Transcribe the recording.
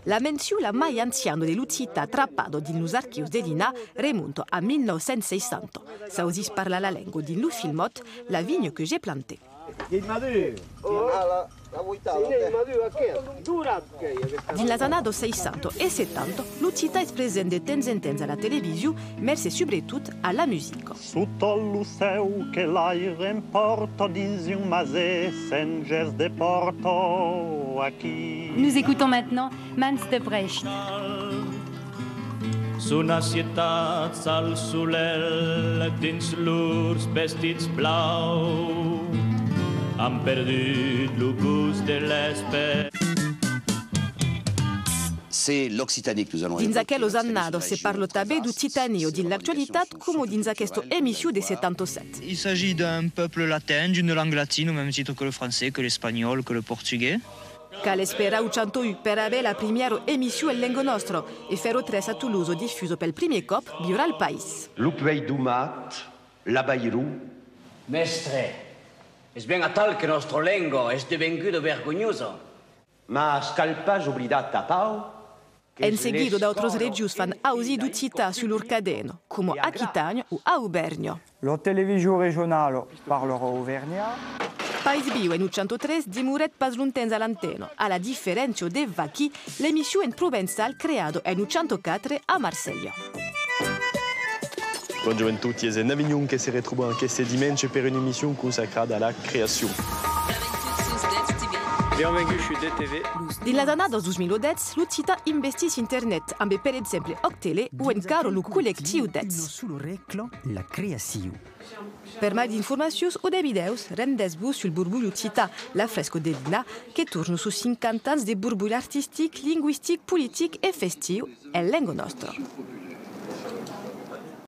La menzione mai anziano di Lucita atrappado din los archius de l'INA remonta a 1960. Sausis parla la lingua din lu filmot La vigne que j'ai plantée. Din las annados 600 e 70, Lucita es present de temps en temps a la televisiu, merse sobretot a la musica. Sotto lo seu che l'aire importa dins un masè sen gest de porto aquí. Nous écoutons maintenant Mans de Brecht. S'una ciutat al solel dins lurs vestits blau han perdut lo gust de l'espè. C'est l'Occitanie que nous allons Dins aquellos annados se parlo tabè d'Occitanio din l'actualitat come dins aquesto emissio de 77. Il s'agit d'un peuple latin, d'une langue latine, au même titre que le français, que l'espagnol, que le portugais. Cal espera u 101 per avere la primiera emissio en lengo nostro e fero 3 a Toulouse diffuso pel primi cop viurà al país. L'Upvei Dumat, la Bairou. Mestre, es ben a tal que nostro lengo es devenguto vergognoso. Ma scalpage oblidat a Pau. En seguido da otros regius fan ausi d'Uccita sull'Urcadeno, come a Chitagno o a Auvergnio. La télévision régionale parlera auvergnat. Pais Bio en 103 dimuret pas luntens a l'anteno, a la differenza de Vachi, l'emissió en provençal creado en 104 a Marseille. Bonjour a tutti, è Navignon che si ritrova anche dimanche per un'emissione consacrata alla creazione. Bienvenue sur DTV. Din las annados 2010, Lucita investis internet, amb per exemple Octele o encara lo collectiu d'ets. Sul reclo la creazione. Per mai di informazioni o de videos, rendez-vous sul Burbuglio Lucita, la fresco de l'INA, che torna su 50 anni di burbuglio artistic, linguistic, politic e festiu, e lengo nostro.